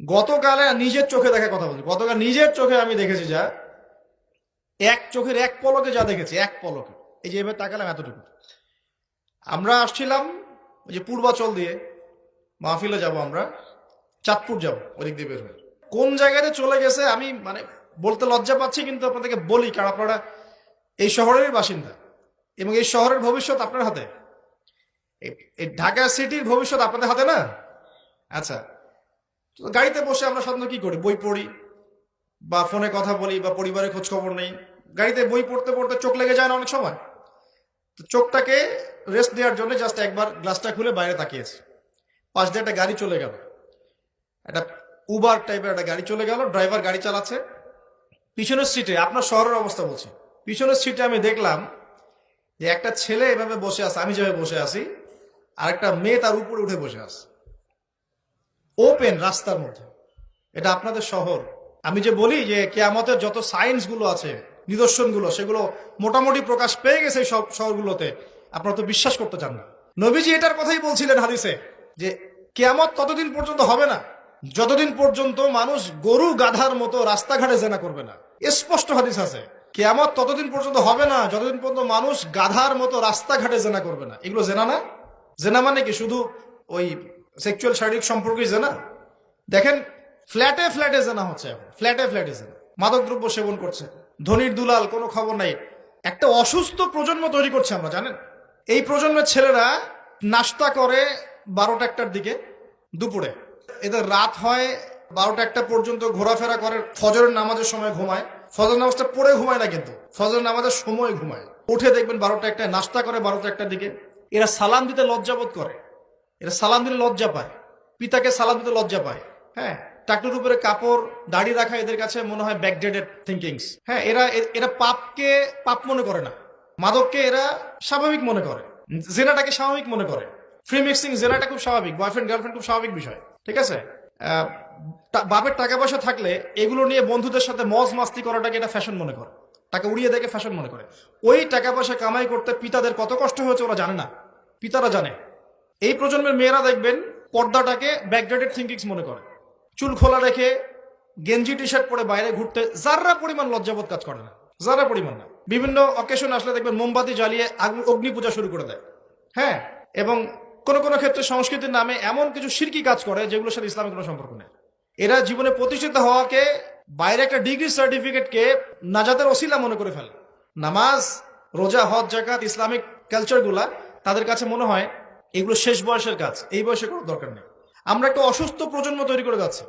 গতকালে নিজের চোখে দেখা কথা বলছি, গতকাল নিজের চোখে আমি দেখেছি যা, এক চোখের এক পলকে যা দেখেছি, এক পলকে, এই যে এবার তাকালাম এতটুকু। আমরা আসছিলাম ওই যে পূর্বাচল দিয়ে মাহফিলে যাব, আমরা চাঁদপুর যাব, ওদিক দিয়ে বের হয়ে কোন জায়গাতে চলে গেছে আমি মানে বলতে লজ্জা পাচ্ছি, কিন্তু আপনাদেরকে বলি কারণ আপনারা এই শহরেরই বাসিন্দা এবং এই শহরের ভবিষ্যৎ আপনার হাতে, এই ঢাকা সিটির ভবিষ্যৎ আপনাদের হাতে না। আচ্ছা, তো গাড়িতে বসে আমরা সাধারণত কি করি, বই পড়ি বা ফোনে কথা বলি বা পরিবারের খোঁজ খবর নেই। গাড়িতে বই পড়তে পড়তে চোখ লেগে যায় না অনেক সময়, তো চোখটাকে রেস্ট দেওয়ার জন্য জাস্ট একবার গ্লাসটা খুলে বাইরে তাকিয়েছি। পাশ দিয়ে একটা গাড়ি চলে গেল, একটা উবার টাইপের একটা গাড়ি চলে গেল, ড্রাইভার গাড়ি চালাচ্ছে। পিছনের সিটে, আপনার শহরের অবস্থা বলছি, পিছনের সিটে আমি দেখলাম যে একটা ছেলে এভাবে বসে আছে, আমি যেভাবে বসে আছি, আর একটা মেয়ে তার উপরে উঠে বসে আছে ওপেন রাস্তার মধ্যে। এটা আপনাদের শহর। আমি যে বলি যে কিয়ামতের যত সায়েন্স গুলো আছে, নিদর্শনগুলো, সেগুলো মোটামুটি প্রকাশ পেয়ে গেছে সব শহরগুলোতে, আপনারা তো বিশ্বাস করতে চান না। নবীজি এটার কথাই বলছিলেন হাদিসে যে কিয়ামত ততদিন পর্যন্ত হবে না যতদিন পর্যন্ত মানুষ গরু গাধার মতো রাস্তাঘাটে জেনা করবে না। স্পষ্ট হাদিস আছে, কিয়ামত ততদিন পর্যন্ত হবে না যতদিন পর্যন্ত মানুষ গাধার মতো রাস্তাঘাটে জেনা করবে না। এগুলো জেনা না? জেনা মানে কি শুধু ওই সেক্সুয়াল শারীরিক সম্পর্কই জেনা? দেখেন, ফ্ল্যাটে ফ্ল্যাটে জেনা হচ্ছে এখন, ফ্ল্যাটে ফ্ল্যাটে জেনা, মাদকদ্রব্য সেবন করছে, ধনির দুলাল, কোনো খবর নাই। একটা অসুস্থ প্রজন্ম তৈরি করছে আমরা, জানেন? এই প্রজন্মের ছেলেরা নাস্তা করে 12টা-1টার দিকে, দুপুরে এদের রাত হয় 12টা-1টা পর্যন্ত, ঘোরাফেরা করে, ফজরের নামাজের সময় ঘুমায়। ফজর নামাজটা পড়ে ঘুমায় না, কিন্তু ফজর নামাজের সময় ঘুমায়। উঠে দেখবেন 12টা-1টায় নাস্তা করে, 12টা-1টার দিকে। এরা সালাম দিতে লজ্জাবোধ করে, এরা সালাম দিলে লজ্জা পায়, পিতাকে সালাম দিতে লজ্জা পায়। হ্যাঁ, টাকটুর উপরে কাপড়, দাড়ি রাখা এদের কাছে মনে হয় ব্যাকডেটেড থিঙ্কিংস। হ্যাঁ, এরা পাপকে পাপ মনে করে না, মাদককে এরা স্বাভাবিক মনে করে, জেনাটাকে স্বাভাবিক মনে করে। ফ্রি মিক্সিং জেনাটা খুব স্বাভাবিক, বয়ফ্রেন্ড গার্লফ্রেন্ড খুব স্বাভাবিক বিষয়, ঠিক আছে? বাপের টাকা পয়সা থাকলে এগুলো নিয়ে বন্ধুদের সাথে মজ মাস্তি করাটাকে এটা ফ্যাশন মনে করে, টাকা উড়িয়ে দেখে ফ্যাশন মনে করে। ওই টাকা পয়সা কামাই করতে পিতাদের কত কষ্ট হয়েছে ওরা জানে না, পিতারা জানে। এই প্রজন্মের মেয়েরা দেখবেন পর্দাটাকে ব্যাকডেটেড থিঙ্কিংস মনে করে, চুল খোলা রেখে গেঞ্জি টি শার্ট পরে বাইরে ঘুরতে যারা পরিমাণ লজ্জাবোধ কাজ করে না, যারা পরিমাণ না। বিভিন্ন অকেশন আসলে দেখবেন মোমবাতি জ্বালিয়ে অগ্নি পূজা শুরু করে দেয়। হ্যাঁ, এবং কোন কোন ক্ষেত্রে সংস্কৃতির নামে এমন কিছু শিরকি কাজ করে যেগুলোর সাথে ইসলামের কোনো সম্পর্ক নেই। এরা জীবনে প্রতিষ্ঠিত হওয়াকে, বাইরে একটা ডিগ্রি সার্টিফিকেটকে নাজাতের ওসিলা মনে করে ফেলে। নামাজ, রোজা, হজ, যাকাত, ইসলামিক কালচারগুলা তাদের কাছে মনে হয় এগুলো শেষ বয়সের কাজ, এই বয়সে কোনো দরকার নেই। আমরা একটা অসুস্থ প্রজন্ম তৈরি করে যাচ্ছি।